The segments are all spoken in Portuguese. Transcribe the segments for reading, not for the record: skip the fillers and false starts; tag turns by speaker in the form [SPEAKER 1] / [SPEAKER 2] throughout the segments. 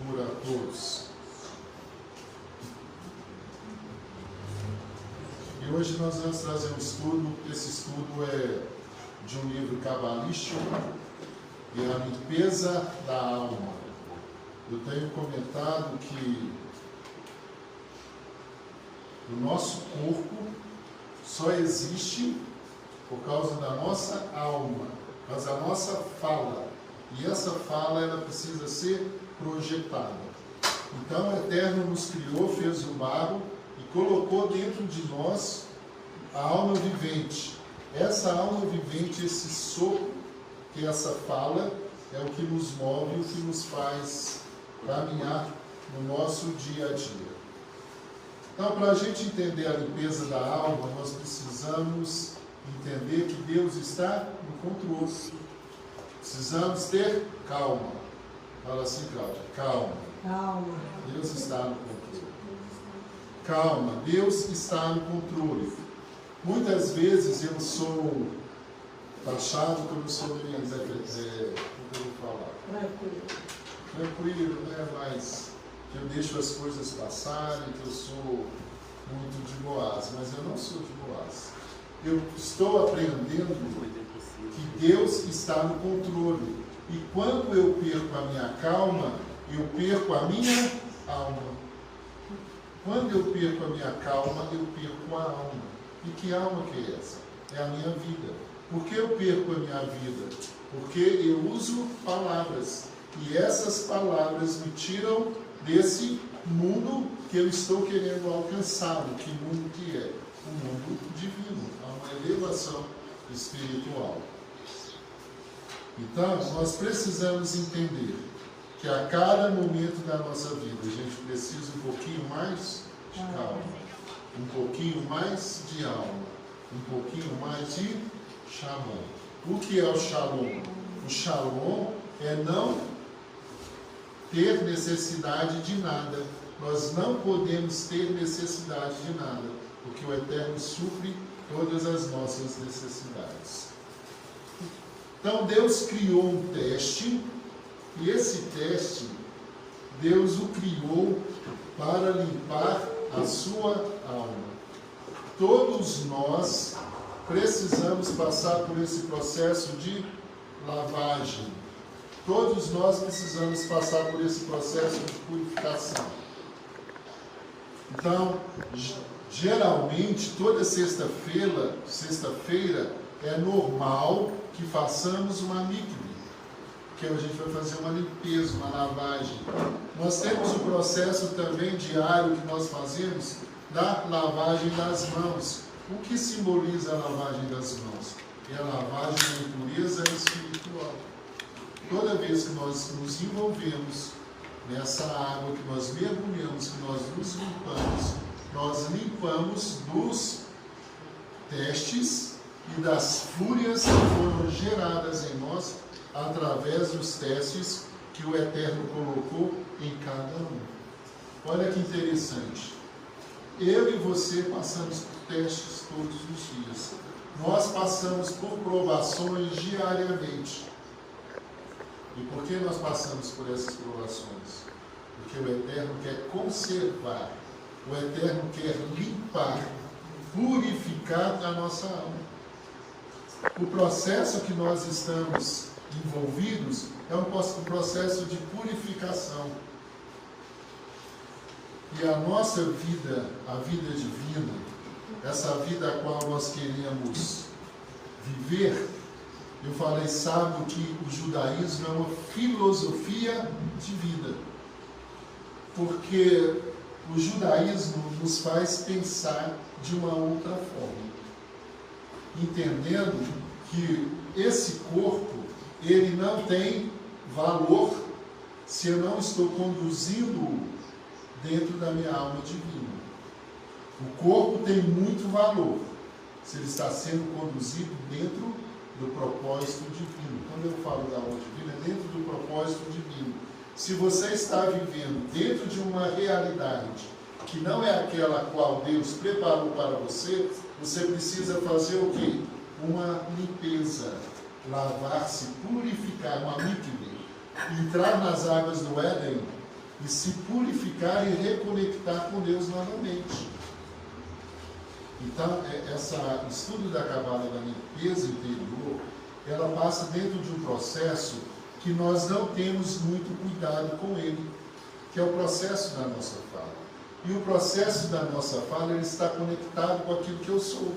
[SPEAKER 1] por a todos. E hoje nós vamos trazer um estudo. Esse estudo é de um livro cabalístico, e é a limpeza da alma. Eu tenho comentado que o nosso corpo só existe por causa da nossa alma, por causa da nossa fala. E essa fala, ela precisa ser projetada. Então, o Eterno nos criou, fez o barro e colocou dentro de nós a alma vivente. Essa alma vivente, esse sopro, que essa fala, é o que nos move, o que nos faz caminhar no nosso dia a dia. Então, para a gente entender a limpeza da alma, nós precisamos entender que Deus está no controle. Precisamos ter calma. Fala assim, Cláudia, calma.
[SPEAKER 2] Calma.
[SPEAKER 1] Deus está no controle. Calma, Deus está no controle. Muitas vezes eu sou taxado que eu não sou meio, como eu vou falar? Tranquilo, né? Mas que eu deixo as coisas passarem, que eu sou muito de boas, mas eu não sou de boas. Eu estou aprendendo que Deus está no controle. E quando eu perco a minha calma, eu perco a minha alma. Quando eu perco a minha calma, eu perco a alma. E que alma que é essa? É a minha vida. Por que eu perco a minha vida? Porque eu uso palavras. E essas palavras me tiram desse mundo que eu estou querendo alcançar. Que mundo que é? O mundo divino. Há uma elevação espiritual. Então, nós precisamos entender que a cada momento da nossa vida, a gente precisa um pouquinho mais de calma, um pouquinho mais de alma, um pouquinho mais de shalom. O que é o shalom? O shalom é não ter necessidade de nada. Nós não podemos ter necessidade de nada, porque o Eterno supre todas as nossas necessidades. Então Deus criou um teste, e esse teste, Deus o criou para limpar a sua alma. Todos nós precisamos passar por esse processo de lavagem. Todos nós precisamos passar por esse processo de purificação. Então, geralmente, toda sexta-feira é normal que façamos uma mikve, que a gente vai fazer uma limpeza, uma lavagem. Nós temos o processo também diário que nós fazemos da lavagem das mãos. O que simboliza a lavagem das mãos? É a lavagem da natureza espiritual. Toda vez que nós nos envolvemos nessa água, que nós mergulhamos, que nós nos limpamos, nós limpamos dos testes e das fúrias que foram geradas em nós através dos testes que o Eterno colocou em cada um. Olha que interessante. Eu e você passamos por testes todos os dias. Nós passamos por provações diariamente. E por que nós passamos por essas provações? Porque o Eterno quer conservar, o Eterno quer limpar, purificar a nossa alma. O processo que nós estamos envolvidos é um processo de purificação. E a nossa vida, a vida divina, essa vida a qual nós queremos viver, eu falei, sabe que o judaísmo é uma filosofia de vida. Porque o judaísmo nos faz pensar de uma outra forma. Entendendo que esse corpo, ele não tem valor se eu não estou conduzindo-o dentro da minha alma divina. O corpo tem muito valor se ele está sendo conduzido dentro do propósito divino. Quando eu falo da alma divina, é dentro do propósito divino. Se você está vivendo dentro de uma realidade que não é aquela a qual Deus preparou para você, você precisa fazer o quê? Uma limpeza, lavar-se, purificar, uma mikve, entrar nas águas do Éden e se purificar e reconectar com Deus novamente. Então, o estudo da Cabala da limpeza interior, ela passa dentro de um processo que nós não temos muito cuidado com ele, que é o processo da nossa fala. E o processo da nossa fala, ele está conectado com aquilo que eu sou.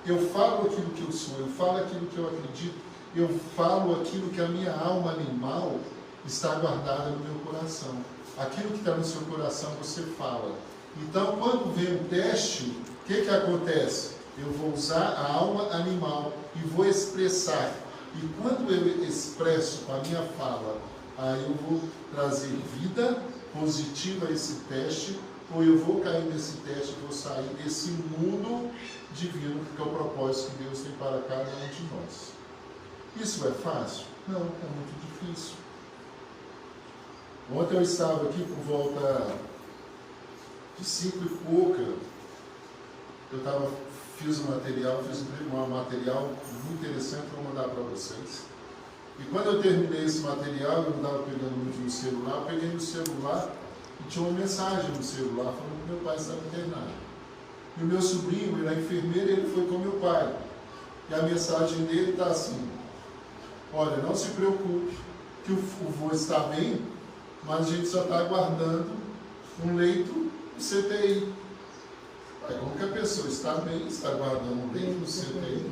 [SPEAKER 1] Eu falo aquilo que eu sou, eu falo aquilo que eu acredito, eu falo aquilo que a minha alma animal está guardada no meu coração. Aquilo que está no seu coração, você fala. Então, quando vem um teste, o que acontece? Eu vou usar a alma animal e vou expressar. E quando eu expresso com a minha fala, aí eu vou trazer vida positiva a esse teste, ou eu vou cair nesse teste e vou sair desse mundo divino, que é o propósito que Deus tem para cada um de nós. Isso é fácil? Não, é muito difícil. Ontem eu estava aqui por volta de 5 e pouca. Fiz um material muito interessante para mandar para vocês. E quando eu terminei esse material, eu não estava pegando muito no celular, eu peguei no celular e tinha uma mensagem no celular falando que meu pai estava internado. E o meu sobrinho, ele é enfermeiro, ele foi com meu pai. E a mensagem dele está assim: olha, não se preocupe, que o vô está bem, mas a gente só está aguardando um leito no CTI. Como que a pessoa está bem, está aguardando um leito no CTI?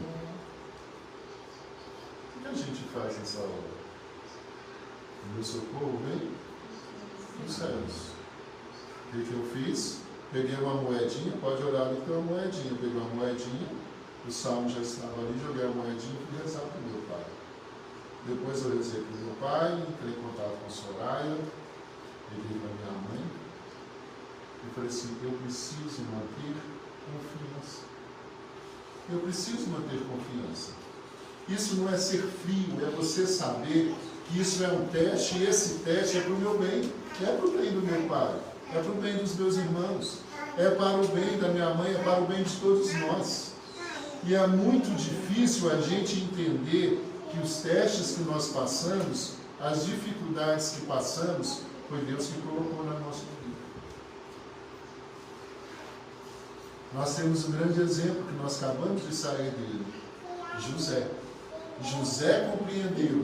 [SPEAKER 1] O que a gente faz nessa hora? O meu socorro vem dos céus. O que eu fiz? Peguei uma moedinha, pode olhar ali, tem uma moedinha. Peguei uma moedinha, o salmo já estava ali, joguei a moedinha e fui rezar para o meu pai. Depois eu rezei para o meu pai, entrei em contato com a Soraya, liguei para minha mãe e falei assim: eu preciso manter confiança. Eu preciso manter confiança. Isso não é ser frio, é você saber que isso é um teste, e esse teste é para o meu bem, é para o bem do meu pai, é para o bem dos meus irmãos, é para o bem da minha mãe, é para o bem de todos nós. E é muito difícil a gente entender que os testes que nós passamos, as dificuldades que passamos, foi Deus que colocou na nossa vida. Nós temos um grande exemplo que nós acabamos de sair dele, José. José compreendeu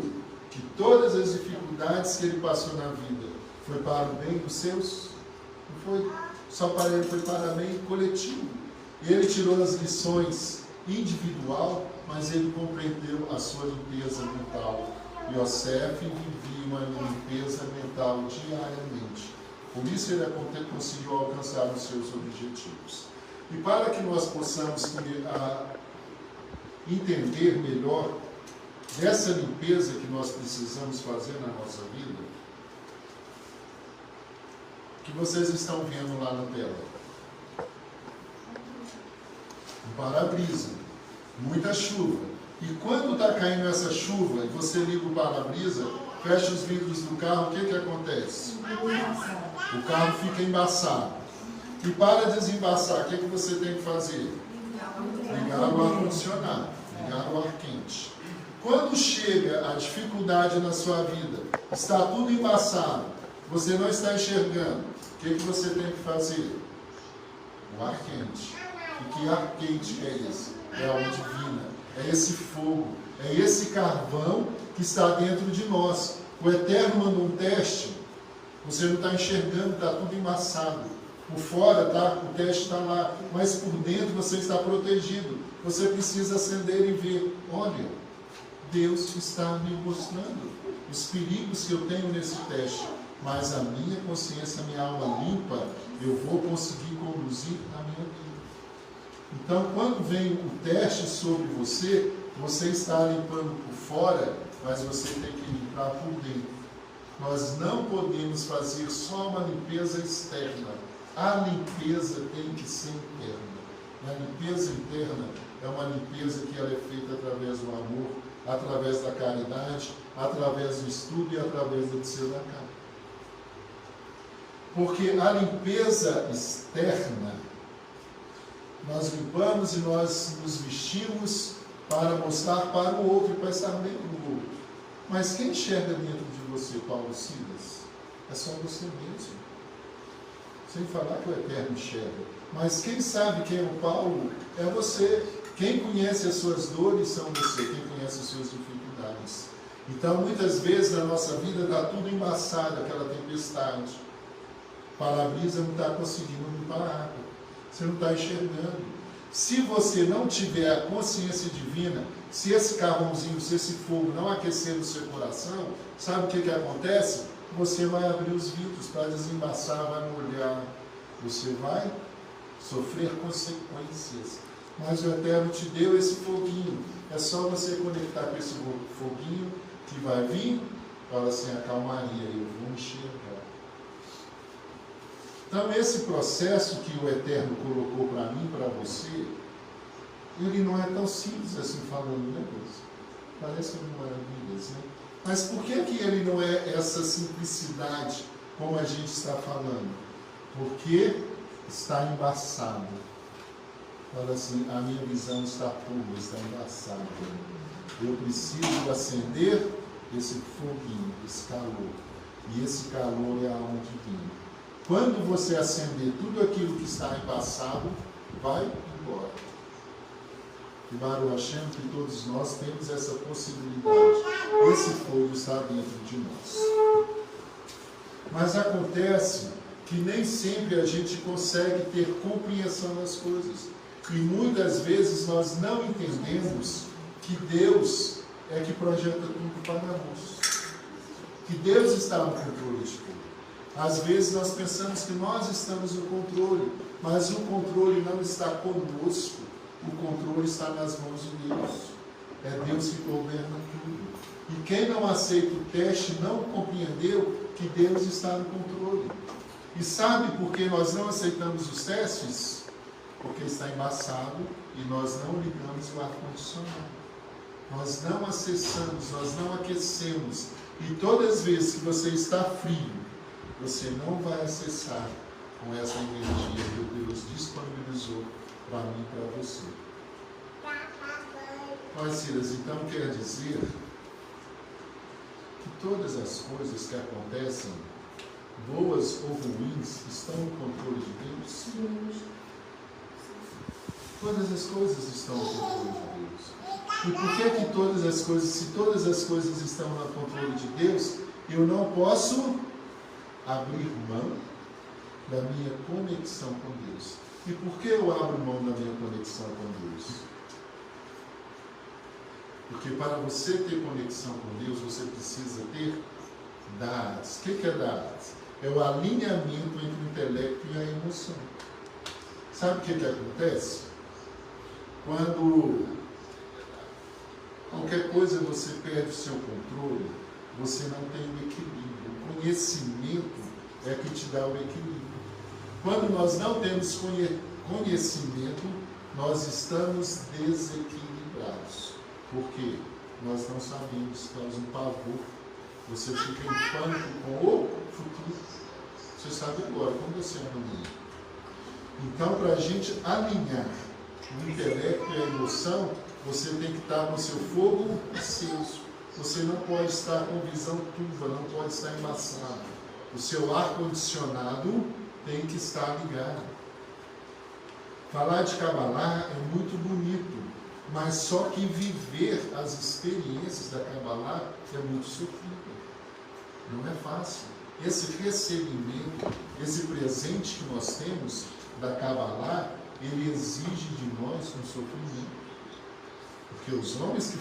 [SPEAKER 1] que todas as dificuldades que ele passou na vida foi para o bem dos seus, não foi só para ele, foi para o bem coletivo. Ele tirou as lições individual, mas ele compreendeu a sua limpeza mental. Yosef vivia uma limpeza mental diariamente. Por isso ele conseguiu alcançar os seus objetivos. E para que nós possamos entender melhor dessa limpeza que nós precisamos fazer na nossa vida, que vocês estão vendo lá na tela. Um para-brisa, muita chuva. E quando está caindo essa chuva e você liga o para-brisa, fecha os vidros do carro, o que acontece? O carro fica embaçado. E para desembaçar, o que você tem que fazer? Ligar o ar-condicionado, ligar o ar quente. Quando chega a dificuldade na sua vida, está tudo embaçado, você não está enxergando, o que você tem que fazer? O ar quente. E que ar quente é esse? É a alma divina, é esse fogo, é esse carvão que está dentro de nós. O Eterno mandou um teste, você não está enxergando, está tudo embaçado. Por fora, o teste está lá, mas por dentro você está protegido. Você precisa acender e ver. Olha, Deus está me mostrando os perigos que eu tenho nesse teste, mas a minha consciência, a minha alma limpa, eu vou conseguir conduzir a minha vida. Então, quando vem o teste sobre você, você está limpando por fora, mas você tem que limpar por dentro. Nós não podemos fazer só uma limpeza externa. A limpeza tem que ser interna. A limpeza interna é uma limpeza que ela é feita através do amor, através da caridade, através do estudo e através da tzedakah. Porque a limpeza externa, nós limpamos e nós nos vestimos para mostrar para o outro e para estar dentro do outro. Mas quem enxerga dentro de você, Paulo Silas? É só você mesmo. Sem falar que o Eterno enxerga. Mas quem sabe quem é o Paulo é você. Quem conhece as suas dores são você. Quem conhece as suas dificuldades. Então, muitas vezes na nossa vida está tudo embaçado, aquela tempestade. O para-brisa não está conseguindo limpar a água. Você não está enxergando. Se você não tiver a consciência divina, se esse carvãozinho, se esse fogo não aquecer o seu coração, sabe o que acontece? Você vai abrir os vidros para desembaçar, vai molhar. Você vai sofrer consequências. Mas o Eterno te deu esse foguinho. É só você conectar com esse foguinho que vai vir. Fala assim, a calmaria, eu vou enxergar. Então esse processo que o Eterno colocou para mim, para você, ele não é tão simples assim falando, né, Deus? Parece maravilhas, né? Mas por que ele não é essa simplicidade como a gente está falando? Porque está embaçado. Fala assim, a minha visão está turva, está embaçada. Eu preciso acender esse foguinho, esse calor. E esse calor é a alma divina. Quando você acender tudo aquilo que está embaçado, vai embora. E Baruch Hashem, que todos nós temos essa possibilidade. Esse fogo está dentro de nós. Mas acontece que nem sempre a gente consegue ter compreensão das coisas. E muitas vezes nós não entendemos que Deus é que projeta tudo para nós. Que Deus está no controle de tudo. Às vezes nós pensamos que nós estamos no controle, mas o controle não está conosco. O controle está nas mãos de Deus. É Deus que governa tudo. E quem não aceita o teste não compreendeu que Deus está no controle. E sabe por que nós não aceitamos os testes? Porque está embaçado e nós não ligamos o ar-condicionado. Nós não acessamos, nós não aquecemos. E todas as vezes que você está frio, você não vai acessar com essa energia que Deus disponibilizou para mim e para você. Olha, Silas, então quer dizer que todas as coisas que acontecem, boas ou ruins, estão no controle de Deus? Sim. Todas as coisas estão no controle de Deus. E por que todas as coisas, se todas as coisas estão no controle de Deus, eu não posso abrir mão da minha conexão com Deus? E por que eu abro mão da minha conexão com Deus? Porque para você ter conexão com Deus, você precisa ter dados. O que é dados? É o alinhamento entre o intelecto e a emoção. Sabe o que acontece? Quando qualquer coisa você perde o seu controle, você não tem o equilíbrio. O conhecimento é que te dá o equilíbrio. Quando nós não temos conhecimento, nós estamos desequilibrados. Por quê? Nós não sabemos, estamos em pavor. Você fica em pânico com o futuro. Você sabe agora, como você anda no mundo. Então, para a gente alinhar o intelecto e a emoção, você tem que estar com o seu fogo aceso. Você não pode estar com visão turva, não pode estar embaçado. O seu ar-condicionado tem que estar ligado. Falar de Kabbalah é muito bonito, mas só que viver as experiências da Kabbalah é muito sofrido. Não é fácil. Esse recebimento, esse presente que nós temos da Kabbalah, ele exige de nós um sofrimento. Porque os homens que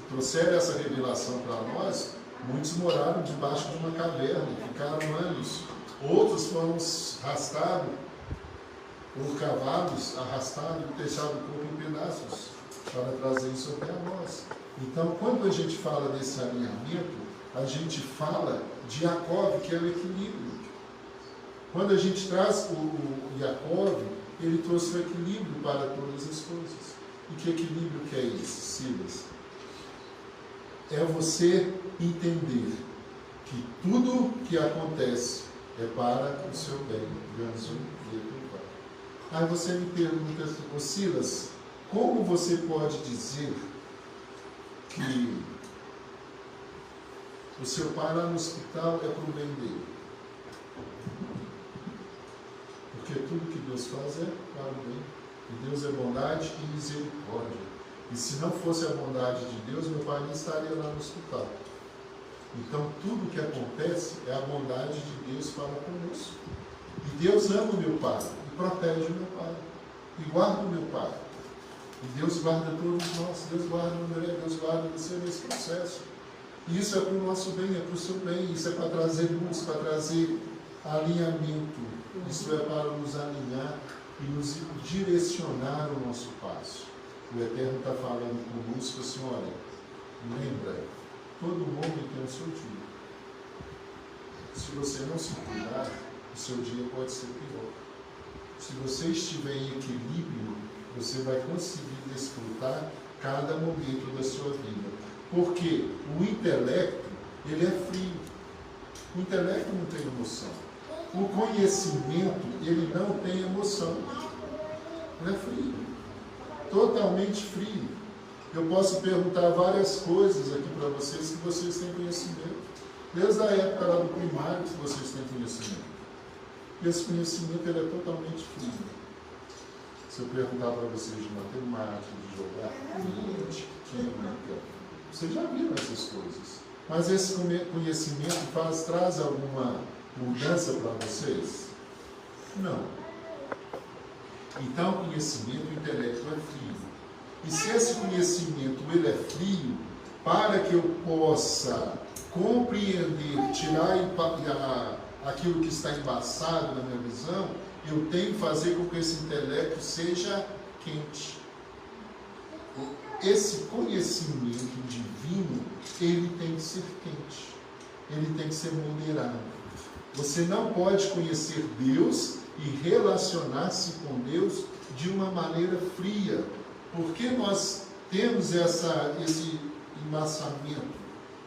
[SPEAKER 1] trouxeram essa revelação para nós, muitos moraram debaixo de uma caverna, ficaram anos. Outros foram arrastados por cavalos, arrastados e deixaram o corpo em pedaços, para trazer isso até a nós. Então, quando a gente fala desse alinhamento, a gente fala de Yaakov, que é o equilíbrio. Quando a gente traz o Yaakov, ele trouxe o equilíbrio para todas as coisas. E que equilíbrio que é esse, Silas? É você entender que tudo que acontece é para o seu bem. Aí você me pergunta, Silas, como você pode dizer que o seu pai lá no hospital é para o bem dele? tudo que Deus faz é para o bem. E Deus é bondade e misericórdia. E se não fosse a bondade de Deus, meu pai não estaria lá no hospital. Então, tudo que acontece é a bondade de Deus para conosco. E Deus ama o meu pai, e protege o meu pai, e guarda o meu pai. E Deus guarda todos nós, Deus guarda o André, Deus guarda você nesse processo. E isso é para o nosso bem, é para o seu bem, isso é para trazer luz, para trazer alinhamento. Isso é para nos alinhar e nos direcionar o nosso passo. O Eterno está falando conosco assim, olha, lembra, todo homem tem o seu dia. Se você não se cuidar, o seu dia pode ser pior. Se você estiver em equilíbrio, você vai conseguir desfrutar cada momento da sua vida. Porque o intelecto, ele é frio. O intelecto não tem emoção. O conhecimento, ele não tem emoção. Ele é frio. Totalmente frio. Eu posso perguntar várias coisas aqui para vocês que vocês têm conhecimento. Desde a época lá do primário que vocês têm conhecimento. E esse conhecimento ele é totalmente frio. Se eu perguntar para vocês de matemática, de geografia, química, vocês já viram essas coisas. Mas esse conhecimento traz alguma mudança para vocês? Não. Então, o conhecimento, o intelecto é frio. E se esse conhecimento ele é frio, para que eu possa compreender, tirar aquilo que está embaçado na minha visão, eu tenho que fazer com que esse intelecto seja quente. Esse conhecimento divino, ele tem que ser quente. Ele tem que ser moderado. Você não pode conhecer Deus e relacionar-se com Deus de uma maneira fria. Porque nós temos esse embaçamento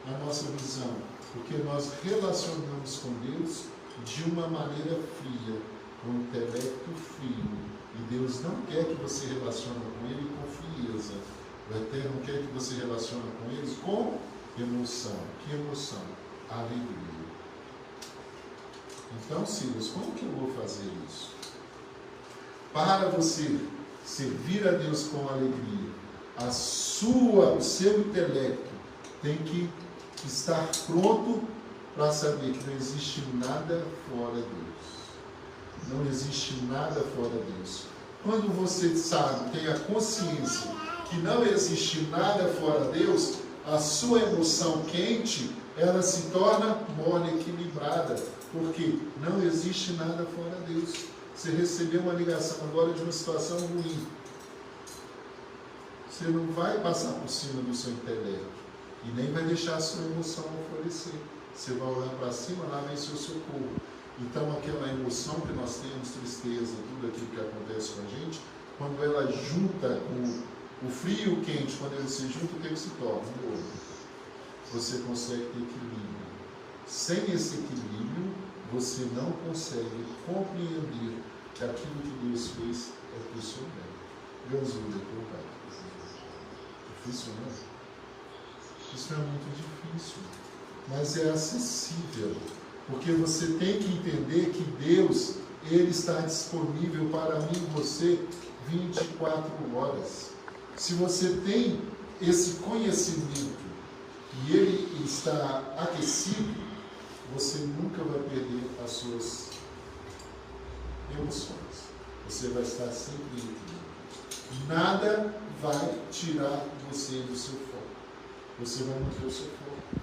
[SPEAKER 1] na nossa visão? Porque nós relacionamos com Deus de uma maneira fria, com o intelecto frio. E Deus não quer que você relacione com Ele com frieza. O Eterno quer que você relacione com Ele com emoção. Que emoção? Alegria. Então, Silas, como que eu vou fazer isso? Para você servir a Deus com alegria, o seu intelecto tem que estar pronto para saber que não existe nada fora de Deus. Não existe nada fora de Deus. Quando você sabe, tem a consciência que não existe nada fora de Deus, a sua emoção quente, ela se torna mole, equilibrada, porque não existe nada fora de Deus. Você recebeu uma ligação agora de uma situação ruim. Você não vai passar por cima do seu intelecto e nem vai deixar a sua emoção florescer. Você vai olhar para cima, lá vem seu socorro. Então aquela emoção que nós temos, tristeza, tudo aquilo que acontece com a gente, quando ela junta com o frio e o quente, quando eles se juntam, o que se torna? Um outro. Você consegue ter equilíbrio. Sem esse equilíbrio, você não consegue compreender que aquilo que Deus fez é para o seu bem. Deus o deu, Pai. Difícil, não é? Isso é muito difícil, mas é acessível, porque você tem que entender que Deus, Ele está disponível para mim e você 24 horas. Se você tem esse conhecimento e ele está aquecido, você nunca vai perder as suas emoções. Você vai estar sempre em equilíbrio. Nada vai tirar você do seu foco. Você vai manter o seu foco.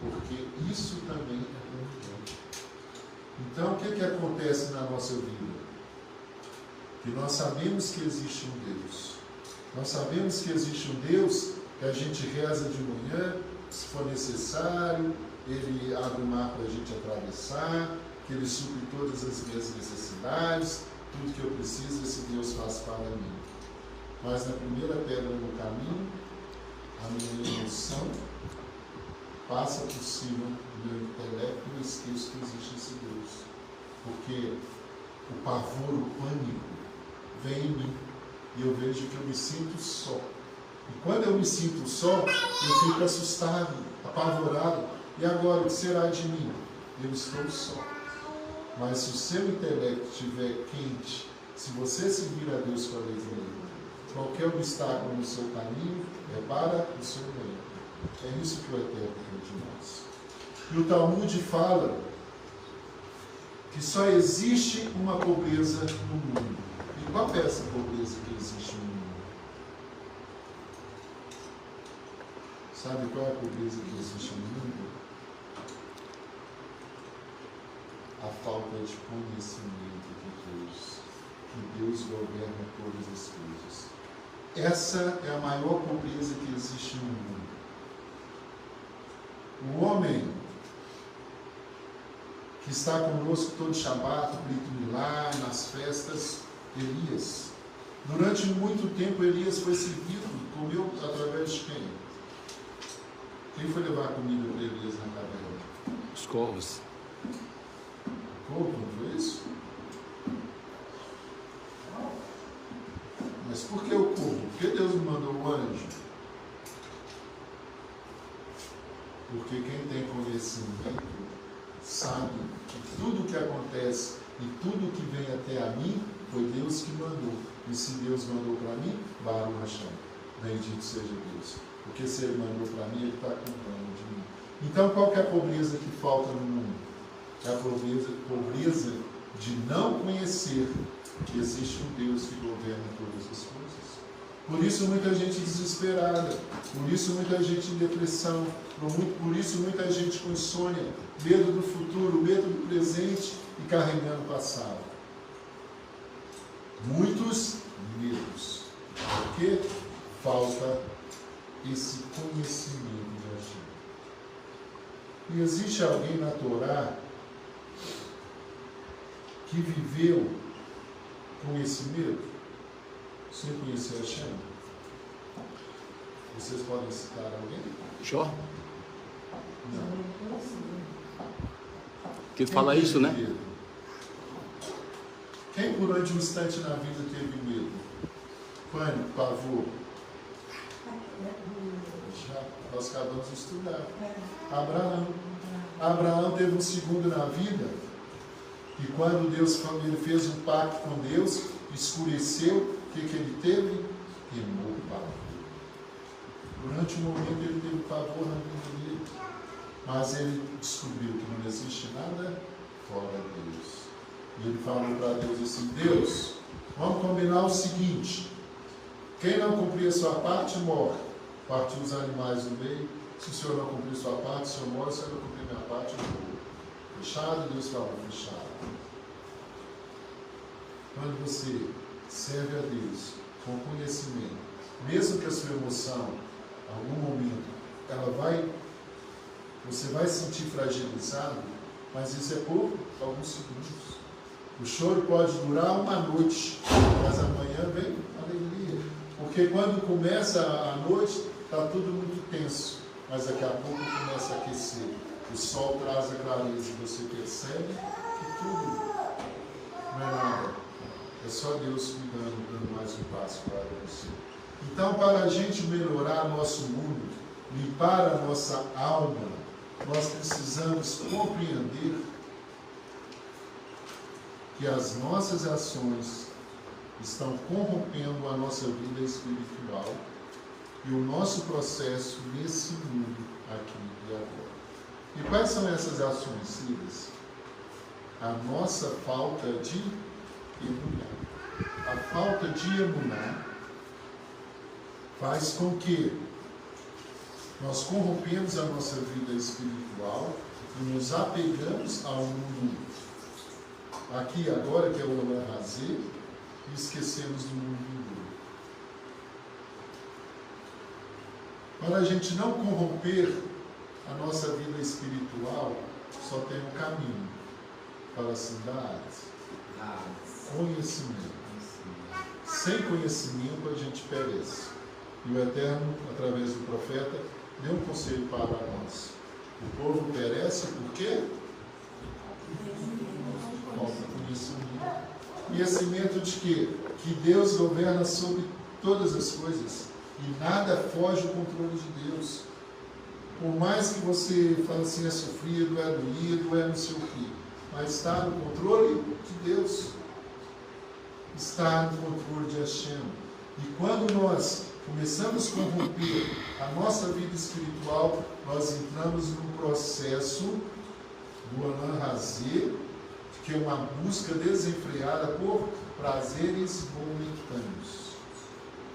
[SPEAKER 1] Porque isso também é comunidade. Então, o que acontece na nossa vida? Que nós sabemos que existe um Deus. Nós sabemos que existe um Deus que a gente reza de manhã, se for necessário, Ele abre o mar para a gente atravessar, que Ele supre todas as minhas necessidades, tudo que eu preciso, esse Deus faz para mim. Mas na primeira pedra no caminho, a minha emoção passa por cima do meu intelecto e eu esqueço que existe esse Deus. Porque o pavor, o pânico, vem em mim e eu vejo que eu me sinto só. E quando eu me sinto só, eu fico assustado, apavorado. E agora, o que será de mim? Eu estou só. Mas se o seu intelecto estiver quente, Se você seguir a Deus com alegria, qualquer obstáculo no seu caminho é para o seu bem. É isso que o Eterno quer de nós. E o Talmud fala que só existe uma pobreza no mundo. E qual é essa pobreza que existe no mundo? Sabe qual é a pobreza que existe no mundo? A falta de conhecimento de Deus. Que Deus governa todas as coisas. Essa é a maior pobreza que existe no mundo. O homem que está conosco todo Shabat, Brit Milá, nas festas, Elias. Durante muito tempo, Elias foi seguido, comeu através de quem? Quem foi levar comida para Elias na caverna?
[SPEAKER 2] Os corvos.
[SPEAKER 1] Corvo, não foi isso? Mas por que o corvo? Por que Deus não mandou o anjo? Porque quem tem conhecimento sabe que tudo o que acontece e tudo que vem até a mim foi Deus que mandou. E se Deus mandou para mim, Baruch Hashem, bendito seja Deus. Porque se Ele mandou para mim, Ele está cuidando de mim. Então, qual que é a pobreza que falta no mundo? É a pobreza de não conhecer que existe um Deus que governa todas as coisas. Por isso muita gente desesperada, por isso muita gente em depressão, por isso muita gente com insônia, medo do futuro, medo do presente e carregando o passado. Muitos medos, porque falta esse conhecimento de Hashem. E existe alguém na Torá que viveu com esse medo, sem conhecer Hashem? Vocês podem citar alguém?
[SPEAKER 2] Jó?
[SPEAKER 1] Não.
[SPEAKER 2] Que fala isso, né?
[SPEAKER 1] Medo? Quem durante um instante na vida teve medo? Pânico, pavor? Já, nós acabamos de estudar. Abraão teve um segundo na vida, e quando ele fez um pacto com Deus, escureceu, o que ele teve? Temor, pavor. Durante um momento ele teve pavor na vida dele, mas ele descobriu que não existe nada fora de Deus. E ele falou para Deus assim: Deus, vamos combinar o seguinte: quem não cumprir a sua parte, morre. Partiu os animais no meio. Se o Senhor não cumprir a sua parte, o Senhor morre. Se eu não cumprir a minha parte, eu morro. Fechado? Deus falou: fechado. Quando você serve a Deus com conhecimento, mesmo que a sua emoção, em algum momento, você vai se sentir fragilizado, mas isso é por alguns segundos. O choro pode durar uma noite, mas amanhã vem alegria. Porque quando começa a noite, está tudo muito tenso, mas daqui a pouco começa a aquecer. O sol traz a clareza e você percebe que tudo não é nada. É só Deus cuidando, dando mais um passo para você. Então, para a gente melhorar nosso mundo, limpar a nossa alma, nós precisamos compreender que as nossas ações estão corrompendo a nossa vida espiritual e o nosso processo nesse mundo aqui e agora. E quais são essas ações, Silas? A nossa falta de emuná. A falta de emuná faz com que nós corrompemos a nossa vida espiritual e nos apegamos ao mundo aqui e agora, que é o Olam Hazé, e esquecemos do mundo vindouro. Para a gente não corromper a nossa vida espiritual, só tem um caminho para a cidade: conhecimento. Sem conhecimento a gente perece. E o Eterno, através do profeta, deu um conselho para nós: o povo perece por quê? Falta conhecimento. Conhecimento de quê? Que Deus governa sobre todas as coisas e nada foge do controle de Deus. Por mais que você fale assim, é sofrido, é doído, é não sei o quê, mas está no controle de Deus. está no controle de Hashem. E quando nós começamos a corromper a nossa vida espiritual, nós entramos num processo do Alan Hazé, que é uma busca desenfreada por prazeres momentâneos,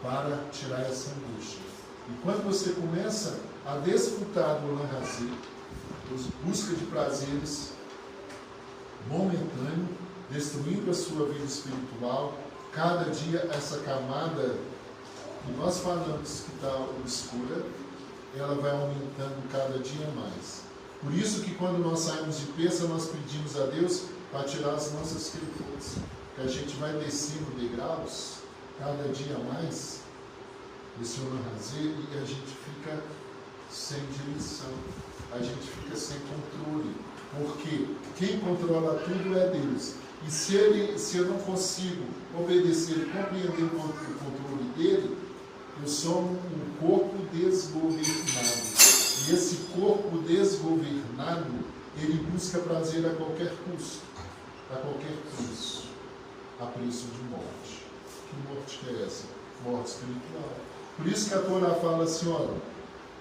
[SPEAKER 1] para tirar essa angústia. E quando você começa a desfrutar do Alan Hazé, busca de prazeres momentâneos, destruindo a sua vida espiritual, cada dia essa camada que nós falamos que está obscura, ela vai aumentando cada dia mais. Por isso que quando nós saímos de peça, nós pedimos a Deus para tirar as nossas queridas, que a gente vai descendo degraus, cada dia mais, desse Alan Hazé, e a gente fica sem direção, a gente fica sem controle, porque quem controla tudo é Deus. E se eu não consigo obedecer, compreender o controle dele, eu sou um corpo desgovernado. E esse corpo desgovernado, ele busca prazer a qualquer custo, a qualquer preço, a preço de morte. Que morte que é essa? Morte espiritual. Por isso que a Torá fala assim, olha,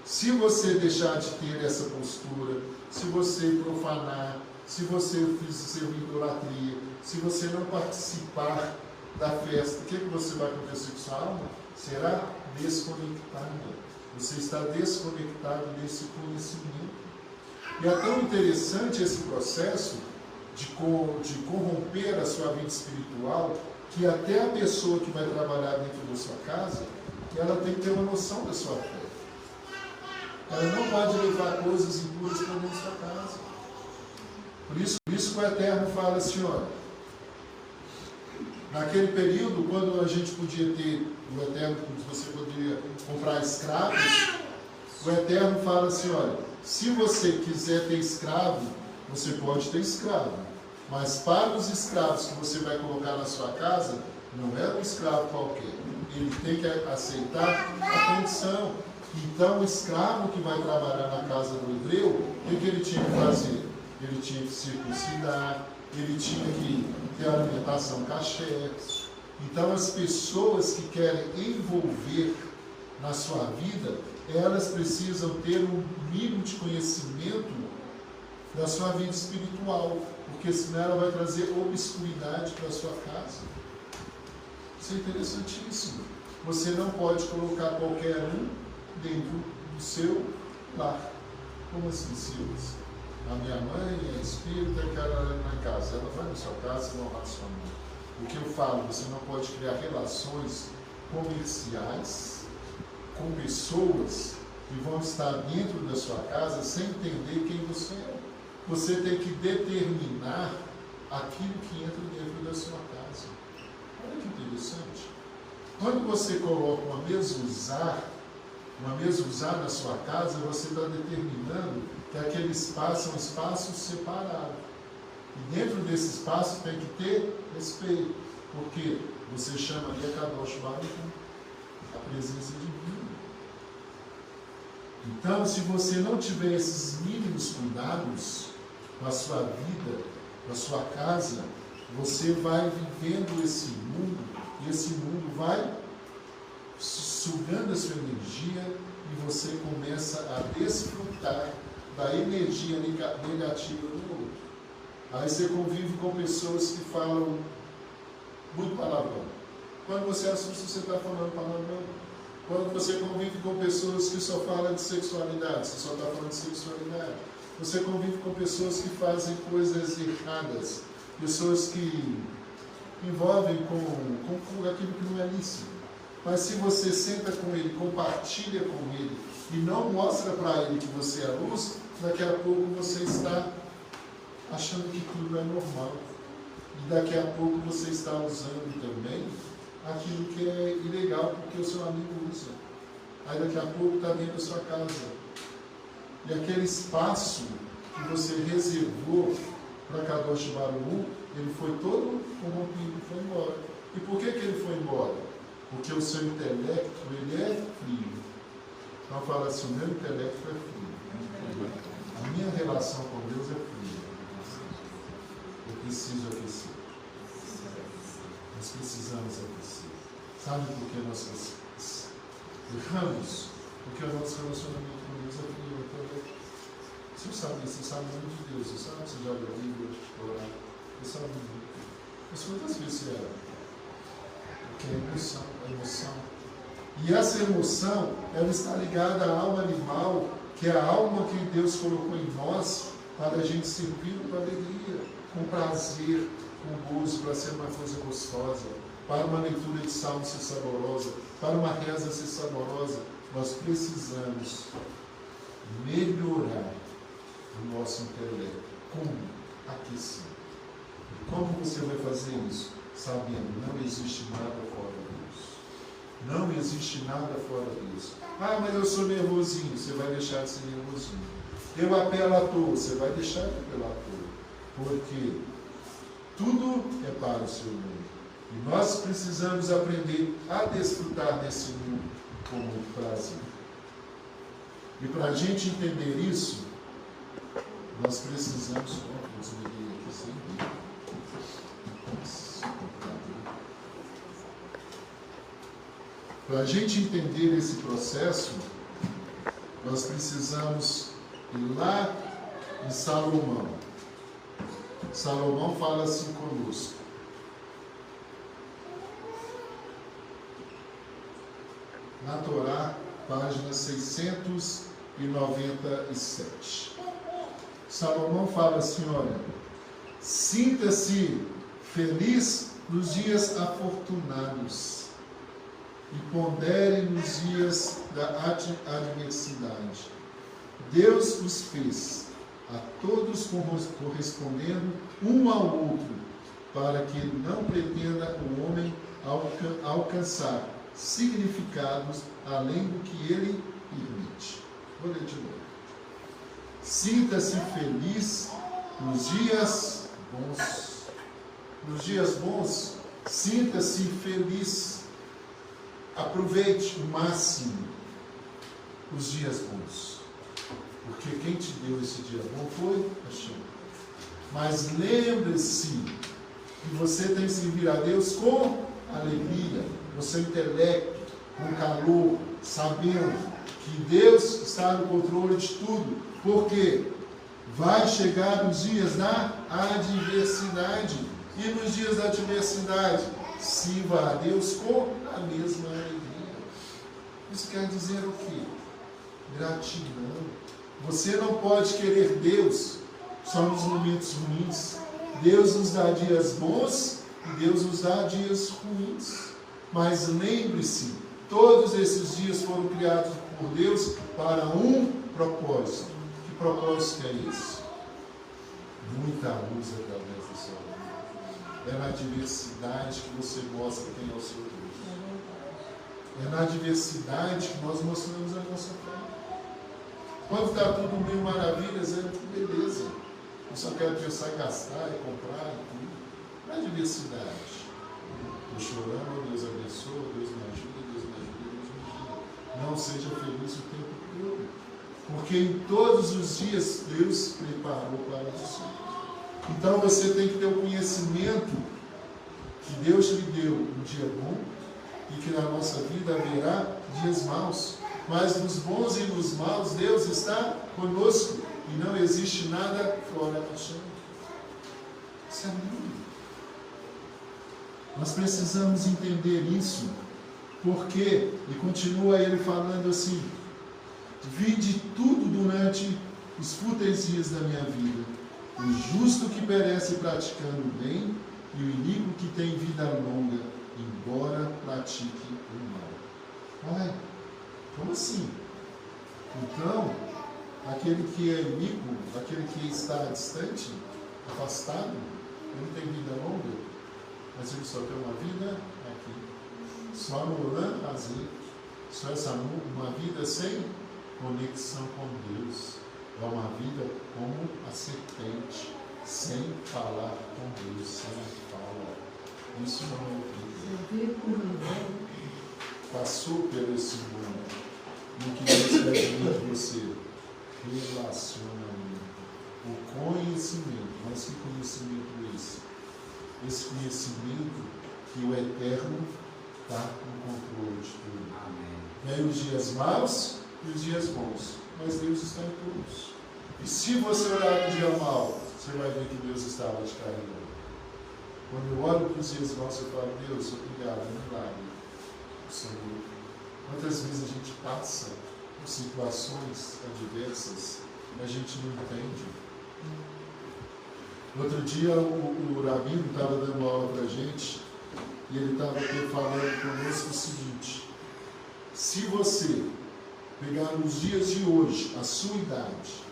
[SPEAKER 1] se você deixar de ter essa postura, se você profanar, se você fizer idolatria, se você não participar da festa, o que você vai acontecer com sua alma? Será desconectada. Você está desconectado desse conhecimento. E é tão interessante esse processo de corromper a sua vida espiritual, que até a pessoa que vai trabalhar dentro da sua casa, ela tem que ter uma noção da sua fé. Ela não pode levar coisas impuras para dentro da sua casa. Por isso que o Eterno fala assim, olha, naquele período, quando a gente podia ter, o Eterno, você poderia comprar escravos, o Eterno fala assim, olha, se você quiser ter escravo, você pode ter escravo, mas para os escravos que você vai colocar na sua casa, não é um escravo qualquer, ele tem que aceitar a condição. Então, o escravo que vai trabalhar na casa do hebreu, o que ele tinha que fazer? Ele tinha que circuncidar, ele tinha que ter alimentação caché. Então, as pessoas que querem envolver na sua vida, elas precisam ter um mínimo de conhecimento da sua vida espiritual, porque senão ela vai trazer obscuridade para a sua casa. Isso é interessantíssimo. Você não pode colocar qualquer um dentro do seu lar. Como assim, Silas? A minha mãe é espírita, eu quero ela na casa. Ela vai na sua casa e não raciona. O que eu falo, você não pode criar relações comerciais com pessoas que vão estar dentro da sua casa sem entender quem você é. Você tem que determinar aquilo que entra dentro da sua casa. Olha que interessante. Quando você coloca uma mesa usar na sua casa, você está determinando que aquele espaço é um espaço separado. E dentro desse espaço tem que ter respeito, porque você chama ali a Kadosh Baruch Hu, a presença divina. Então, se você não tiver esses mínimos cuidados com a sua vida, com a sua casa, você vai vivendo esse mundo, e esse mundo vai sugando a sua energia, e você começa a desfrutar da energia negativa do outro. Aí você convive com pessoas que falam muito palavrão. Quando você assusta, você está falando palavrão. Quando você convive com pessoas que só falam de sexualidade, você só está falando de sexualidade. Você convive com pessoas que fazem coisas erradas, pessoas que envolvem com aquilo que não é lícito. Mas se você senta com ele, compartilha com ele e não mostra para ele que você é luz, daqui a pouco você está achando que tudo é normal. E daqui a pouco você está usando também aquilo que é ilegal porque o seu amigo usa. Aí daqui a pouco está dentro da sua casa. E aquele espaço que você reservou para Kadosh Baruch Hu, ele foi todo corrompido e foi embora. E por que ele foi embora? Porque o seu intelecto, ele é frio. Então fala assim, o meu intelecto é frio. A minha relação com Deus é fria. Eu preciso aquecer. Nós precisamos aquecer. Sabe por que nós erramos? Porque o nosso relacionamento com Deus é frio. Você sabe muito de Deus, você sabe, você já leu a Bíblia, orar, você sabe muito. Mas quantas vezes você era? Porque é emoção. E essa emoção, ela está ligada à alma animal, que é a alma que Deus colocou em nós para a gente servir com alegria, com prazer, com gozo, para ser uma coisa gostosa, para uma leitura de salmo ser saborosa, para uma reza ser saborosa. Nós precisamos melhorar o nosso intelecto. Como? Aquecer. E como você vai fazer isso? Sabendo, não existe nada fora de Deus. Não existe nada fora disso. Ah, mas eu sou nervosinho. Você vai deixar de ser nervosinho. Eu apelo à toa. Você vai deixar de apelar à toa. Porque tudo é para o seu mundo. E nós precisamos aprender a desfrutar desse mundo com muito prazer. E para a gente entender isso, nós precisamos... Para a gente entender esse processo, nós precisamos ir lá em Salomão. Salomão fala assim conosco. Na Torá, página 697. Salomão fala assim, olha, sinta-se feliz nos dias afortunados e pondere nos dias da adversidade. Deus os fez, a todos correspondendo um ao outro, para que não pretenda o homem alcançar significados além do que ele permite. Vou ler de novo. Sinta-se feliz nos dias bons. Nos dias bons, sinta-se feliz. Aproveite o máximo os dias bons. Porque quem te deu esse dia bom foi Hashem. Mas lembre-se que você tem que servir a Deus com alegria, no seu intelecto, com calor, sabendo que Deus está no controle de tudo. Porque vai chegar os dias da adversidade. E nos dias da adversidade, sirva a Deus com a mesma alegria. Isso quer dizer o quê? Gratidão. Você não pode querer Deus só nos momentos ruins. Deus nos dá dias bons e Deus nos dá dias ruins. Mas lembre-se, todos esses dias foram criados por Deus para um propósito. Que propósito é esse? Muita luz através da sua vida. É na adversidade que você mostra quem é o seu Deus. É na adversidade que nós mostramos a nossa fé. Quando está tudo mil maravilhas, é tudo beleza. Eu só quero pensar em gastar e comprar e tudo. Na adversidade. Estou chorando, Deus abençoa, Deus me ajuda, Deus me ajuda, Deus me ajuda. Não seja feliz o tempo todo. Porque em todos os dias Deus preparou para você. Então você tem que ter o conhecimento que Deus lhe deu um dia bom e que na nossa vida haverá dias maus. Mas nos bons e nos maus Deus está conosco e não existe nada fora da chama. Isso é lindo. Nós precisamos entender isso, porque, e continua ele falando assim, vi de tudo durante os fúteis dias da minha vida, o justo que perece praticando o bem e o iníquo que tem vida longa, embora pratique o mal. Ai, como assim? Então, aquele que é iníquo, aquele que está distante, afastado, ele não tem vida longa, mas ele só tem uma vida aqui. Só no prazer, só uma vida sem conexão com Deus. É uma vida como a serpente, sem falar com Deus, sem fala. Isso não é vida. Passou por esse mundo. E o que Deus quer de você? Relacionamento. O conhecimento. Mas que conhecimento é esse? Esse conhecimento que o Eterno está no controle de tudo.
[SPEAKER 2] Amém.
[SPEAKER 1] Vem os dias maus e os dias bons, mas Deus está em todos. E se você orar no dia mau, você vai ver que Deus estava te carregando. Quando eu olho para os dias maus, eu falo, Deus, obrigado, milagre, Senhor. Quantas vezes a gente passa por situações adversas e a gente não entende. Outro dia o Rabino estava dando aula para a gente e ele estava falando conosco o seguinte: se você pegar nos dias de hoje a sua idade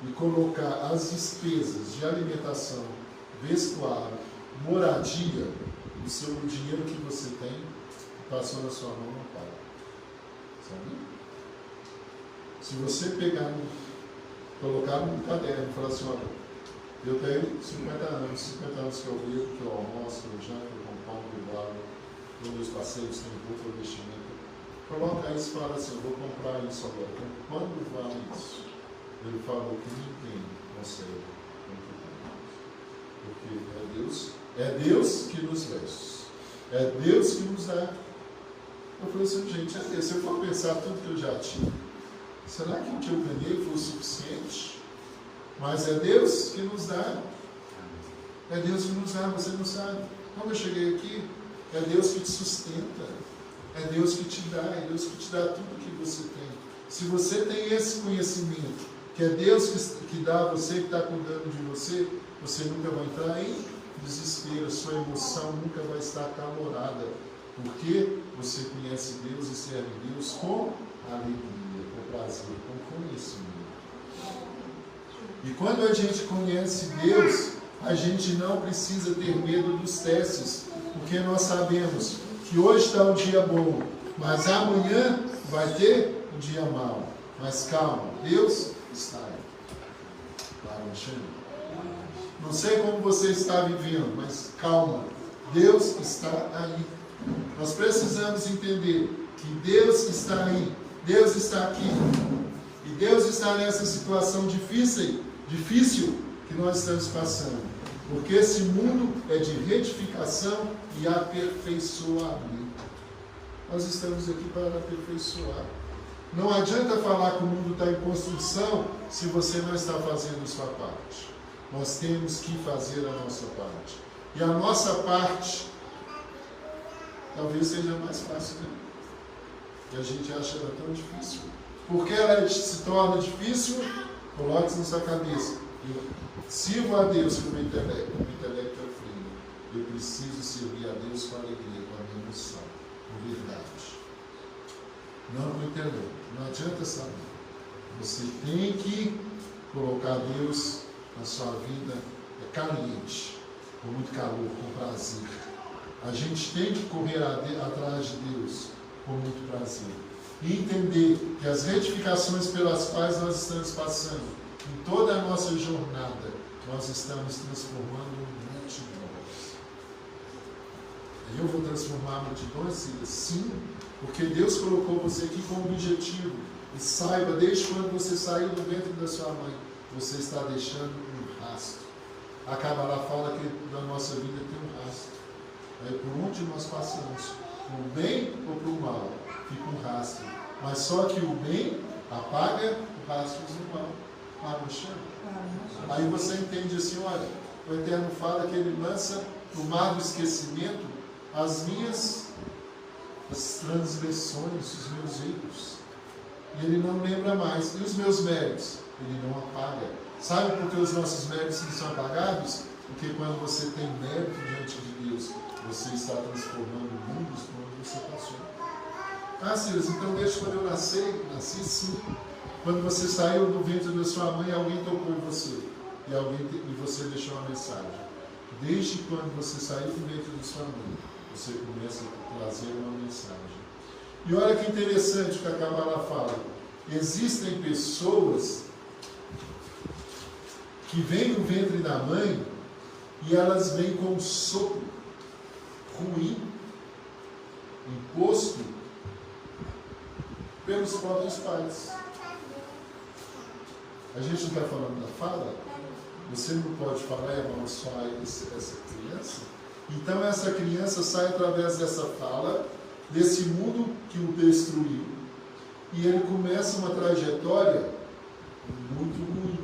[SPEAKER 1] e colocar as despesas de alimentação, vestuário, moradia, o dinheiro que você tem, passou na sua mão, não para. Sabe? Se você pegar, colocar num caderno e falar assim, olha, eu tenho 50 anos que eu vivo, que eu almoço, que eu janto, que eu compro, que eu guardo, eu meus passeios, tenho roupa, vestimento. Coloca isso e fala assim, eu vou comprar isso agora. Então, quando vale isso? Ele falou que ninguém consegue computar. Porque é Deus que nos veste. É Deus que nos dá. Eu falei assim, gente, se eu for pensar tudo que eu já tinha, será que o que eu ganhei foi o suficiente? Mas é Deus que nos dá. É Deus que nos dá, você não sabe. Quando eu cheguei aqui, é Deus que te sustenta. É Deus que te dá, é Deus que te dá tudo que você tem. Se você tem esse conhecimento, que é Deus que dá a você, que está cuidando de você, você nunca vai entrar em desespero, a sua emoção nunca vai estar acalorada, porque você conhece Deus e serve Deus com alegria, com prazer, com conhecimento. E quando a gente conhece Deus, a gente não precisa ter medo dos testes, porque nós sabemos que hoje está um dia bom, mas amanhã vai ter um dia mau. Mas calma, Deus está aí. Claro, Alexandre? Não sei como você está vivendo, mas calma, Deus está aí. Nós precisamos entender que Deus está aí, Deus está aqui. E Deus está nessa situação difícil que nós estamos passando. Porque esse mundo é de retificação e aperfeiçoamento. Nós estamos aqui para aperfeiçoar. Não adianta falar que o mundo está em construção se você não está fazendo a sua parte. Nós temos que fazer a nossa parte. E a nossa parte talvez seja mais fácil, né? E a gente acha ela tão difícil. Porque ela se torna difícil, coloque isso na sua cabeça. Eu sirvo a Deus com o meu intelecto. O meu intelecto é frio. Eu preciso servir a Deus com alegria, com a minha emoção, com verdade. Não com o intelecto. Não adianta saber. Você tem que colocar Deus na sua vida caliente, com muito calor, com prazer. A gente tem que correr atrás de Deus com muito prazer. E entender que as retificações pelas quais nós estamos passando, em toda a nossa jornada, nós estamos transformando multidões. Eu vou transformar multidões? Sim, porque Deus colocou você aqui com um objetivo. E saiba, desde quando você saiu do ventre da sua mãe, você está deixando um rastro. A Kabbalah fala que na nossa vida tem um rastro. Por onde nós passamos, o bem ou para o mal, fica um rastro. Mas só que o bem apaga o rastro do mal. Não chama? Aí você entende assim, olha, o Eterno fala que Ele lança no mar do esquecimento as minhas transgressões, os meus erros. E Ele não lembra mais. E os meus méritos? Ele não apaga. Sabe por que os nossos méritos não são apagados? Porque quando você tem mérito diante de Deus, você está transformando mundos por onde você passou. Silas, então desde quando eu nasci sim. Quando você saiu do ventre da sua mãe, alguém tocou em você. E você deixou uma mensagem. Desde quando você saiu do ventre da sua mãe, você começa a trazer uma mensagem. E olha que interessante o que a Kabbalah fala. Existem pessoas que vêm do ventre da mãe e elas vêm com um sopro ruim, imposto pelos próprios pais. A gente não está falando da fala? Você não pode falar e amaldiçoar essa criança? Então essa criança sai através dessa fala, desse mundo que o destruiu, e ele começa uma trajetória muito ruim.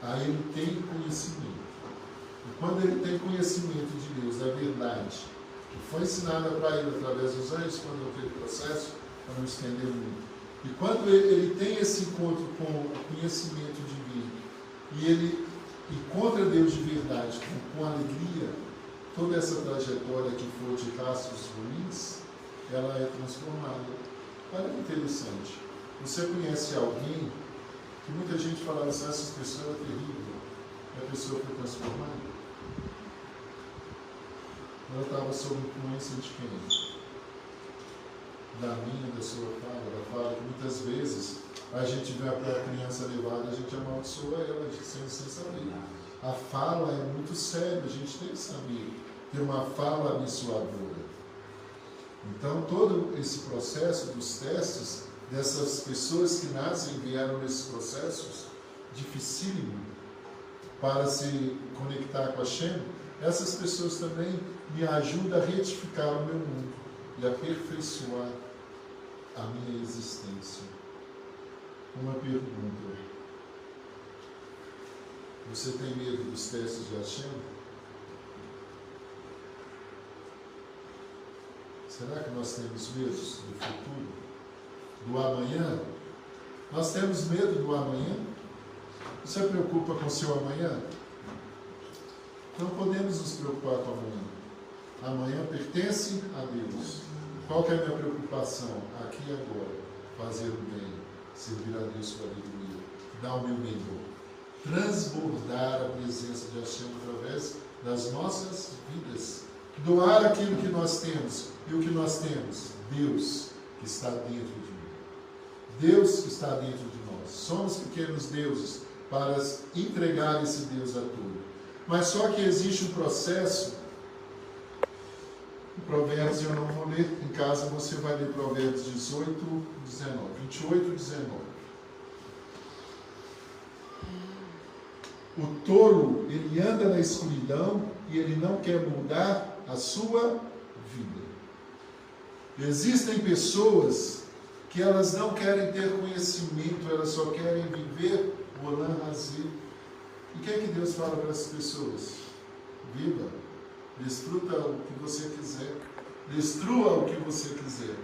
[SPEAKER 1] Aí ele tem conhecimento. E quando ele tem conhecimento de Deus, da verdade, que foi ensinada para ele através dos anjos, quando eu aquele processo, para não estender muito. E quando ele tem esse encontro com o conhecimento divino, e ele encontra Deus de verdade, com alegria, toda essa trajetória que for de rastros ruins, ela é transformada. Olha que interessante. Você conhece alguém que muita gente falava assim, essa pessoa é terrível, e a pessoa foi transformada? Ela estava sob influência de quem? Da minha, da sua fala, da fala que muitas vezes a gente vê a criança levada, a gente amaldiçoa ela, sem saber. A fala é muito séria, a gente tem que saber ter uma fala abençoadora. Então, todo esse processo dos testes, dessas pessoas que nascem e vieram nesses processos dificílimos para se conectar com a Shem, essas pessoas também me ajudam a retificar o meu mundo e aperfeiçoar a minha existência. Uma pergunta: você tem medo dos testes de Hashem? Será que nós temos medo do futuro? Do amanhã? Nós temos medo do amanhã? Você preocupa com o seu amanhã? Não podemos nos preocupar com o amanhã. Amanhã pertence a Deus. Qual que é a minha preocupação? Aqui e agora. Fazer o bem. Servir a Deus com alegria. Dar o meu melhor. Transbordar a presença de Hashem através das nossas vidas. Doar aquilo que nós temos. E o que nós temos? Deus que está dentro de mim. Deus que está dentro de nós. Somos pequenos deuses para entregar esse Deus a tudo. Mas só que existe um processo. Provérbios eu não vou ler, em casa você vai ler Provérbios 28, 19. 28, 19. O tolo, ele anda na escuridão e ele não quer mudar a sua vida. Existem pessoas que elas não querem ter conhecimento, elas só querem viver volan razir. E o que é que Deus fala para essas pessoas? Viva, desfruta o que você quiser, destrua o que você quiser,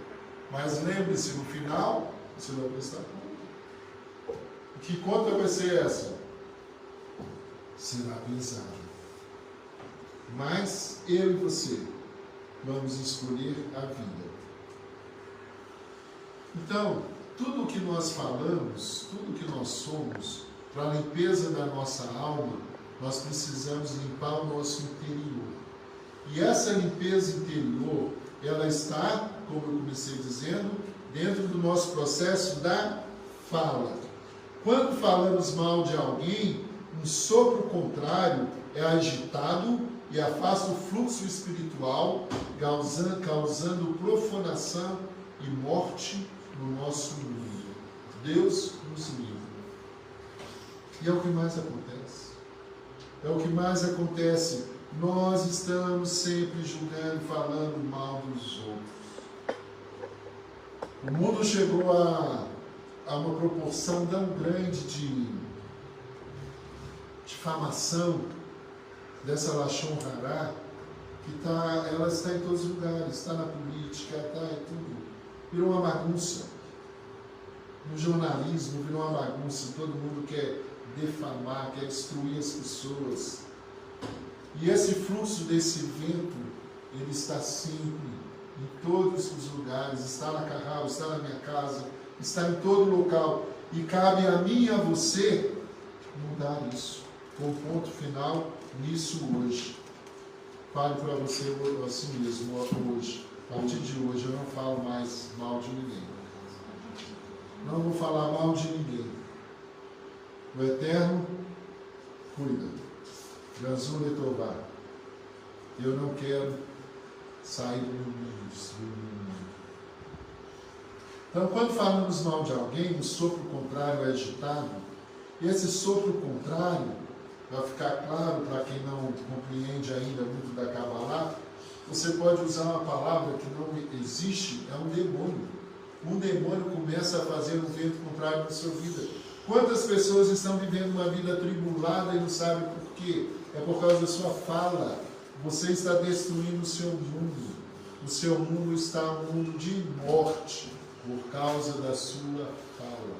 [SPEAKER 1] mas lembre-se, no final, você vai prestar conta. Que conta vai ser essa? Será pesada. Mas eu e você vamos escolher a vida. Então, tudo o que nós falamos, tudo o que nós somos, para a limpeza da nossa alma, nós precisamos limpar o nosso interior. E essa limpeza interior, ela está, como eu comecei dizendo, dentro do nosso processo da fala. Quando falamos mal de alguém, um sopro contrário é agitado e afasta o fluxo espiritual, causando profanação e morte no nosso mundo. Deus nos livre. E é o que mais acontece. É o que mais acontece. Nós estamos sempre julgando, falando mal dos outros. O mundo chegou a uma proporção tão grande de difamação dessa Lashon Hará, que ela está em todos os lugares, está na política, está em tudo. Virou uma bagunça. No jornalismo virou uma bagunça, todo mundo quer defamar, quer destruir as pessoas. E esse fluxo desse vento, ele está sempre em todos os lugares, está na Carral, está na minha casa, está em todo local. E cabe a mim e a você mudar isso. Com ponto final nisso hoje. Fale para você assim mesmo, hoje. A partir de hoje eu não falo mais mal de ninguém. Não vou falar mal de ninguém. O Eterno cuida. Gazul Letová. Eu não quero sair do meu mundo. Então, quando falamos mal de alguém, um sopro contrário é agitado. E esse sopro contrário, vai ficar claro para quem não compreende ainda você pode usar uma palavra que não existe, é um demônio. Um demônio começa a fazer um vento contrário na sua vida. Quantas pessoas estão vivendo uma vida atribulada e não sabem por quê? É por causa da sua fala. Você está destruindo o seu mundo. O seu mundo está um mundo de morte por causa da sua fala.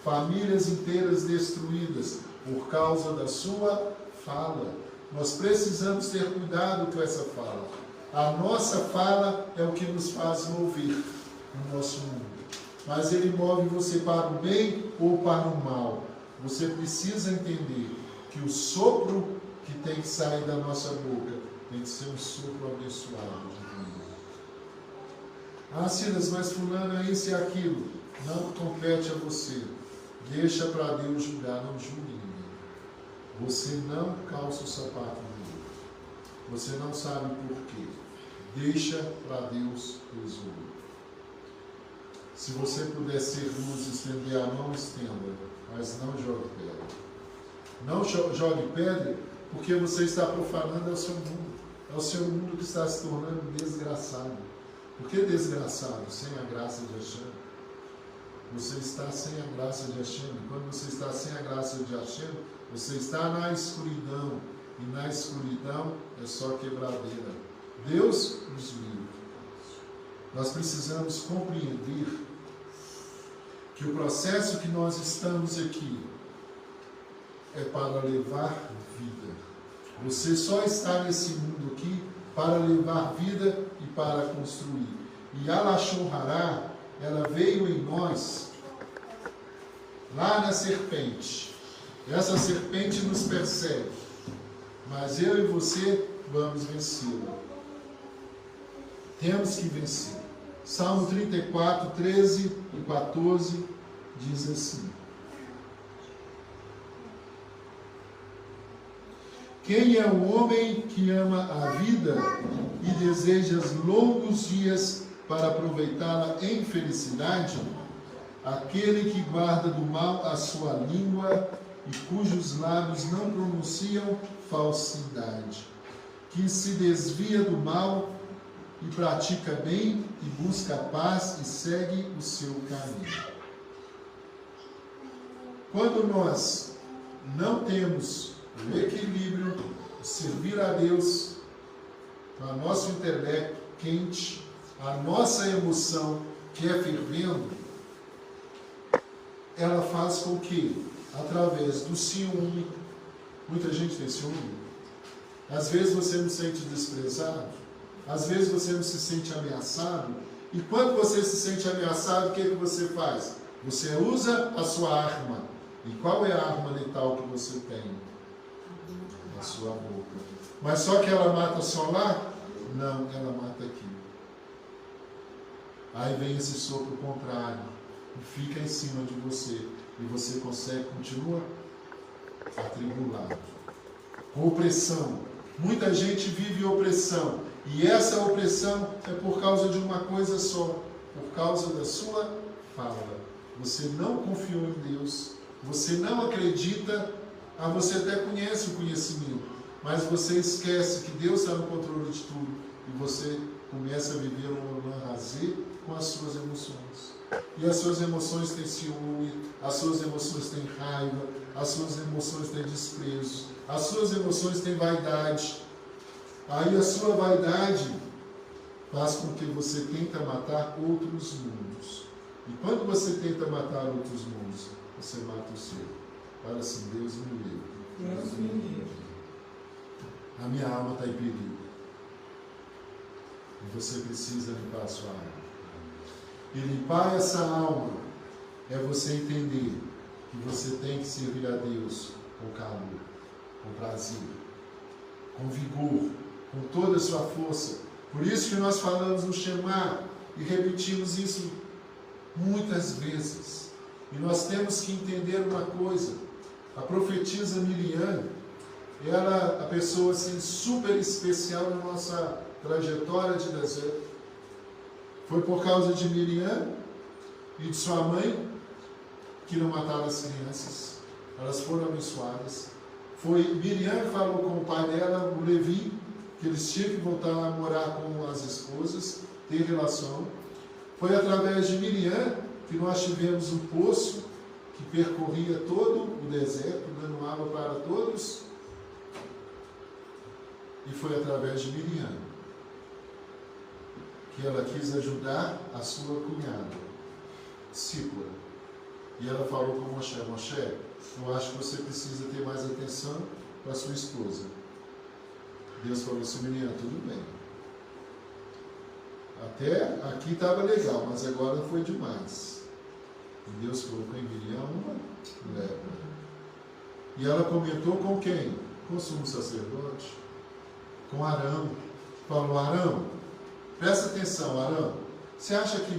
[SPEAKER 1] Famílias inteiras destruídas por causa da sua fala. Nós precisamos ter cuidado com essa fala. A nossa fala é o que nos faz mover no nosso mundo. Mas ele move você para o bem ou para o mal. Você precisa entender que o sopro que tem que sair da nossa boca tem que ser um sopro abençoado de vida. Ah, Silas, mas fulano é isso e aquilo. Não compete a você. Deixa para Deus julgar, não julgue ninguém. Você não calça o sapato dele. Você não sabe por quê. Deixa para Deus resolver. Se você puder ser luz, estender a mão, estenda, mas não jogue pedra. Não jogue pedra porque você está profanando o seu mundo. É o seu mundo que está se tornando desgraçado. Por que desgraçado? Sem a graça de Hashem. Você está sem a graça de Hashem. Quando você está sem a graça de Hashem, você está na escuridão. E na escuridão é só quebradeira. Deus nos livre. Nós precisamos compreender que o processo que nós estamos aqui é para levar vida. Você só está nesse mundo aqui para levar vida e para construir. E a Lashon Hará, ela veio em nós lá na serpente. Essa serpente nos persegue, mas eu e você vamos vencê-la. Temos que vencer. Salmo 34, 13 e 14 diz assim: quem é o homem que ama a vida e deseja longos dias para aproveitá-la em felicidade? Aquele que guarda do mal a sua língua e cujos lábios não pronunciam falsidade, que se desvia do mal e pratica bem e busca a paz e segue o seu caminho. Quando nós não temos o equilíbrio de servir a Deus, com o nosso intelecto quente, a nossa emoção que é fervendo, ela faz com que, através do ciúme, muita gente tem ciúme, às vezes você não se sente desprezado, às vezes você não se sente ameaçado, e quando você se sente ameaçado, o que você faz? Você usa a sua arma. E qual é a arma letal que você tem? A sua boca. Mas só que ela mata só lá? Não, ela mata aqui. Aí vem esse sopro contrário e fica em cima de você. E você consegue, continua atribulado. Opressão. Muita gente vive opressão. E essa opressão é por causa de uma coisa só. Por causa da sua fala. Você não confiou em Deus. Você não acredita. Você até conhece o conhecimento. Mas você esquece que Deus está no controle de tudo. E você começa a viver um razê com as suas emoções. E as suas emoções têm ciúme, as suas emoções têm raiva, as suas emoções têm desprezo, as suas emoções têm vaidade. Aí a sua vaidade faz com que você tenta matar outros mundos. E quando você tenta matar outros mundos, você mata o seu. Fala assim: Deus me livre.
[SPEAKER 3] Deus me livre.
[SPEAKER 1] A minha alma está em perigo. E você precisa limpar a sua alma. E limpar essa alma é você entender que você tem que servir a Deus com calor, com prazer, com vigor, com toda a sua força. Por isso que nós falamos no Shema e repetimos isso muitas vezes. E nós temos que entender uma coisa. A profetisa Miriam, ela é a pessoa assim, super especial na nossa trajetória de deserto. Foi por causa de Miriam e de sua mãe que não mataram as crianças. Elas foram abençoadas. Foi Miriam que falou com o pai dela, o Levi, que eles tinham que voltar a morar com as esposas, ter relação. Foi através de Miriam que nós tivemos um poço que percorria todo o deserto, dando água para todos. E foi através de Miriam que ela quis ajudar a sua cunhada, Sípora. E ela falou com Moshe: Moshe, eu acho que você precisa ter mais atenção para a sua esposa. Deus falou assim: Miriam, tudo bem. Até aqui estava legal, mas agora foi demais. E Deus colocou em Miriam uma lepra. E ela comentou com quem? Com o sumo sacerdote, com Arão. Falou: Arão, presta atenção, Arão. Você acha que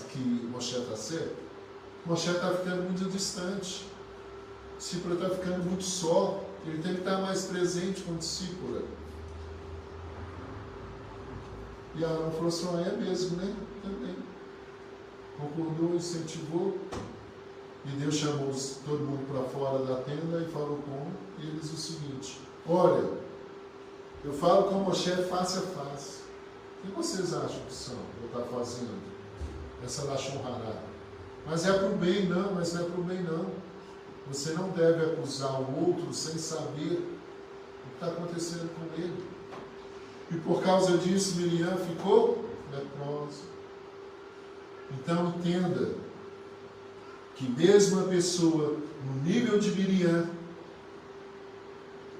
[SPEAKER 1] que Moshe está certo? Moshe está ficando muito distante. Sípora está ficando muito só. Ele tem que estar mais presente com Sípora. E Arão falou assim: é mesmo, né? Também. Concordou, incentivou. E Deus chamou todo mundo para fora da tenda e falou com eles o seguinte: olha, eu falo com Moshe face a face. O que vocês acham que são? Eu estou fazendo essa Lashon Hará. Mas é para o bem, não, mas não é para o bem, não. Você não deve acusar o outro sem saber o que está acontecendo com ele. E por causa disso, Miriam ficou leprosa. Então entenda que mesmo a pessoa no nível de Miriam,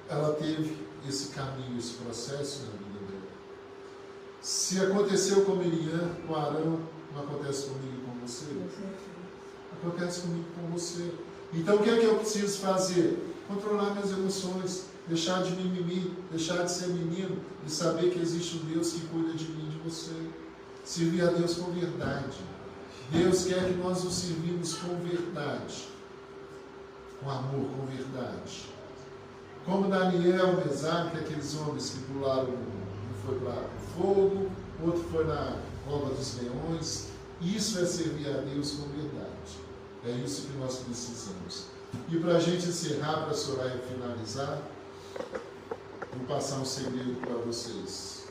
[SPEAKER 1] ela teve esse caminho, esse processo na vida dela. Se aconteceu com Miriam, com Arão, não acontece comigo e com você? Acontece comigo e com você. Então o que é que eu preciso fazer? Controlar minhas emoções, deixar de mimimi, deixar de ser menino e saber que existe um Deus que cuida de mim e de você. Servir a Deus com verdade. Deus quer que nós o servimos com verdade, com amor, com verdade. Como Daniel, Mesaque, aqueles homens que pularam, um foi para o fogo, outro foi na cova dos leões. Isso é servir a Deus com verdade. É isso que nós precisamos. E para a gente encerrar, para a Soraya finalizar, vou passar um segredo para vocês.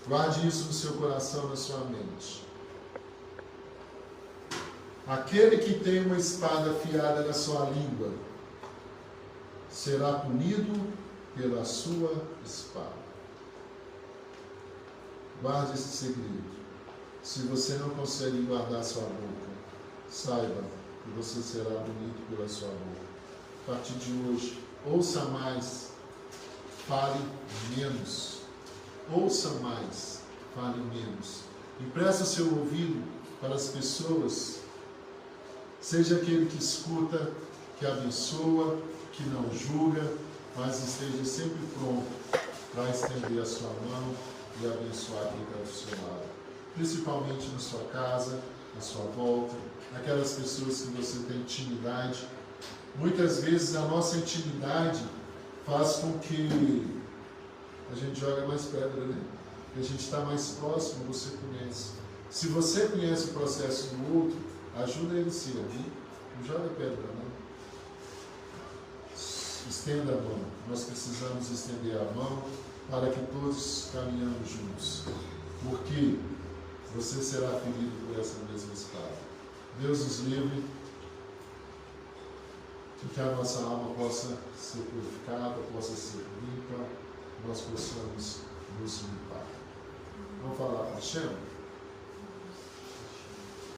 [SPEAKER 1] Guarde isso no seu coração, na sua mente. Aquele que tem uma espada afiada na sua língua será punido pela sua espada. Guarde esse segredo. Se você não consegue guardar sua boca, saiba que você será punido pela sua boca. A partir de hoje, ouça mais, fale menos. Ouça mais, fale menos. Empresta o seu ouvido para as pessoas. Seja aquele que escuta, que abençoa, que não julga, mas esteja sempre pronto para estender a sua mão e abençoar quem está do seu lado. Principalmente na sua casa, na sua volta, aquelas pessoas que você tem intimidade. Muitas vezes a nossa intimidade faz com que a gente jogue mais pedra, né? Porque a gente está mais próximo, você conhece. Se você conhece o processo do outro, ajuda ele a se ouvir. Não joga pedra, não. Estenda a mão. Nós precisamos estender a mão para que todos caminhamos juntos. Porque você será ferido por essa mesma espada. Deus nos livre. Que a nossa alma possa ser purificada, possa ser limpa, nós possamos nos limpar. Vamos falar com Hashem?